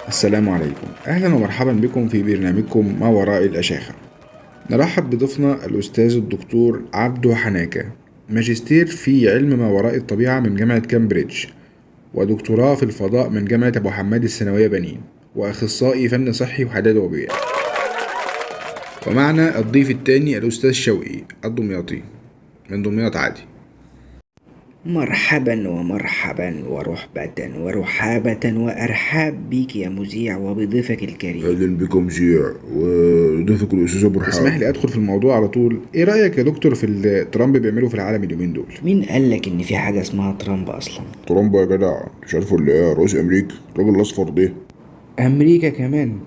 السلام عليكم، أهلا ومرحبا بكم في برنامجكم ما وراء الأشاخة. نرحب بضيفنا الأستاذ الدكتور عبدو حناكة، ماجستير في علم ما وراء الطبيعة من جامعة كامبريدج، ودكتوراه في الفضاء من جامعة أبو حماد الثانوية بنين، وأخصائي فن صحي وحداد وبيئة. ومعنا الضيف التاني الأستاذ شوقي الدمياطي من دمياط عادي. مرحبا ومرحبا ورحبة ورحابة وأرحاب بيك يا مذيع وبضيفك الكريم. اهلا بكم جيع وضيفك الاستاذ ابو اسمح رحاب. لي أدخل في الموضوع على طول. إيه رأيك يا دكتور في اللي ترامب بيعمله في العالم اليومين دول؟ مين قالك إن في حاجة اسمها ترامب أصلا؟ ترامب يا جدع، مش عارفه ولا ايه؟ رئيس امريكا، الراجل الاصفر ده. أمريكا كمان؟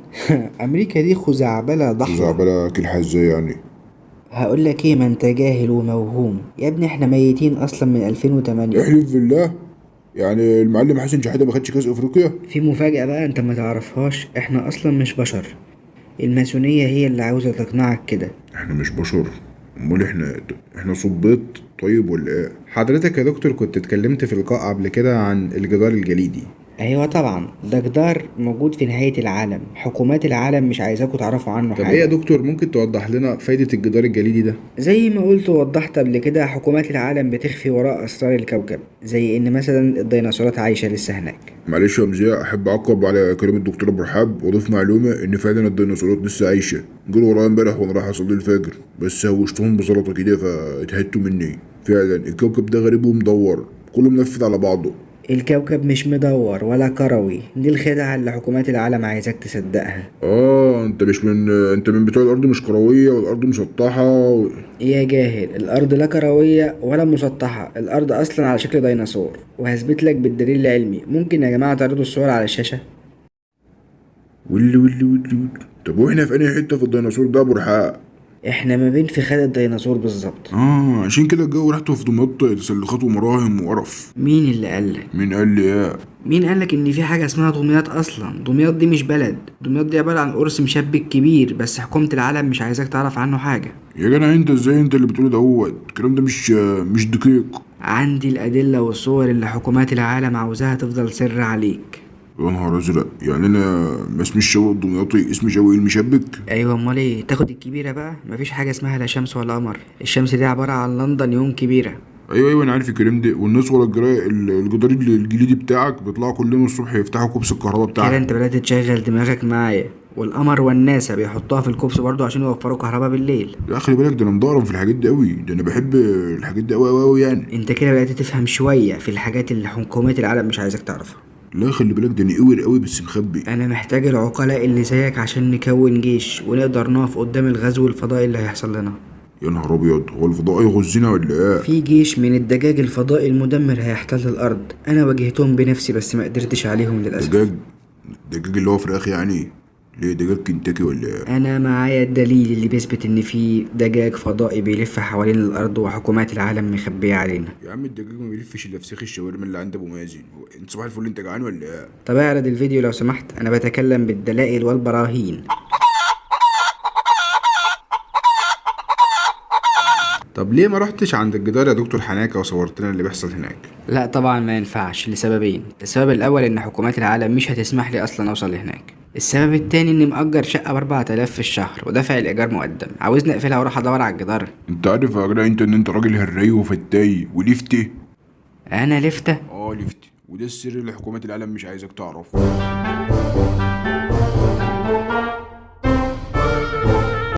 أمريكا دي خزعبلة ضحلة. زعبله كلحه ازاي يعني؟ هقولك إيه، ما أنت جاهل وموهوم يا ابني، إحنا ميتين أصلا من 2008. احلف بالله. يعني المعلم حسن شحاته ما خدش كاس افريقيا؟ في مفاجأة بقى أنت ما تعرفهاش، إحنا أصلا مش بشر. الماسونية هي اللي عاوزة تقنعك كده. احنا مش بشر؟ امال احنا صبيط طيب ولا ايه؟ حضرتك يا دكتور كنت اتكلمت في لقاء قبل كده عن الجدار الجليدي. ايوه طبعا، ده جدار موجود في نهاية العالم، حكومات العالم مش عايزاكوا تعرفوا عنه طب ايه يا حاجة. دكتور، ممكن توضح لنا فايدة الجدار الجليدي ده؟ زي ما قلت ووضحت قبل كده، حكومات العالم بتخفي وراء اسرار الكوكب، زي ان مثلا الديناصورات عايشة لسه هناك. معلش يا مذيع، احب اعقب على كلام الدكتور ابو رحاب واضيف معلومه ان فعلا الديناصورات لسه عايشه. جولوا ورايا امبارح وانا رايح اصلي الفجر، بس هوشتهم بزلطه كده فاتهدتوا مني. فعلا الكوكب ده غريب ومدور، كله منفذ على بعضه. الكوكب مش مدور ولا كروي، دي الخدعة اللي حكومات العالم عايزاك تصدقها. انت من بتوع الارض مش كرويه والارض مسطحه يا جاهل، الارض لا كروية ولا مسطحة، الارض اصلا على شكل ديناصور، وهثبت لك بالدليل العلمي. ممكن يا جماعة تعرضوا الصور على الشاشة؟ واللي. طب واحنا في انهي حته في الديناصور ده يا ابو رحاب؟ احنا ما بين فخاد الديناصور بالظبط. عشان كده الجو ريحته في دمياط تسلخات ومراهم وقرف. مين اللي قالك؟ مين قال لي ايه؟ مين قالك ان في حاجة اسمها دمياط اصلا؟ دمياط دي مش بلد، دمياط دي عبارة عن قرص مشبك كبير، بس حكومة العالم مش عايزاك تعرف عنه حاجة. يا جدع انت ازاي انت اللي بتقوله دوت الكلام ده مش دقيق. عندي الادلة والصور اللي حكومات العالم عاوزاها تفضل سر عليك. يا نهار ازرق، يعني انا ما اسميش شوقي الدمياطي، اسمي شوقي المشبك. ايوه، امال ايه؟ تاخد الكبيرة بقى، مفيش حاجة اسمها لا شمس ولا قمر، الشمس دي عبارة عن لندن يوم كبيرة. ايوه انا عارف الكلام ده، والناس ورا الجدار الجليدي بتاعك بيطلعوا كل يوم الصبح يفتحوا كوبس الكهرباء كده بتاعك. انت بدأت تشغل دماغك معايا. والقمر والناسا بيحطوها في الكوبس برضو عشان يوفروا كهرباء بالليل. لا خلي بالك، ده انا مدورم في الحاجات دي قوي، ده انا بحب الحاجات دي قوي يعني. انت كده بدأت تفهم شوية في الحاجات اللي حكومات العالم مش عايزك تعرفها. لا خلي بالك، ده انا قوي قوي بس مخبي. انا محتاج العقلاء اللي زيك عشان نكون جيش ونقدر نقف قدام الغزو الفضائي اللي هيحصل لنا. يا نهار ابيض، هو الفضاء يغزنا ولا ايه؟ في جيش من الدجاج الفضائي المدمر هيحتل الارض، انا واجهتهم بنفسي بس ما قدرتش عليهم للاسف. دجاج اللي هو فراخ يعني؟ ليه دجاج كنتاكي ولا ايه؟ انا معايا الدليل اللي بيثبت ان في دجاج فضائي بيلف حوالين الارض وحكومات العالم مخبية علينا. يا عم الدجاج ما بيلفش الا فسيخ الشاورما اللي عند ابو مازن. انت صباح الفل، انت جعان ولا ايه؟ طب اعرض الفيديو لو سمحت، انا بتكلم بالدلائل والبراهين. طب ليه ما رحتش عند الجدار يا دكتور حناكة وصورت لنا اللي بيحصل هناك؟ لا طبعا ما ينفعش، لسببين. السبب الاول ان حكومات العالم مش هتسمح لي اصلا اوصل لهناك. السبب التاني اني مأجر شقة ب4000 في الشهر ودافع الايجار مقدم، عاوزني اقفلها واروح ادور على الجدار. انت عارف يا جدع انت ان انت راجل هري وفتاي وليفتي. انا لفتة؟ اه ليفتي، وده السر اللي حكومات العالم مش عايزك تعرفه.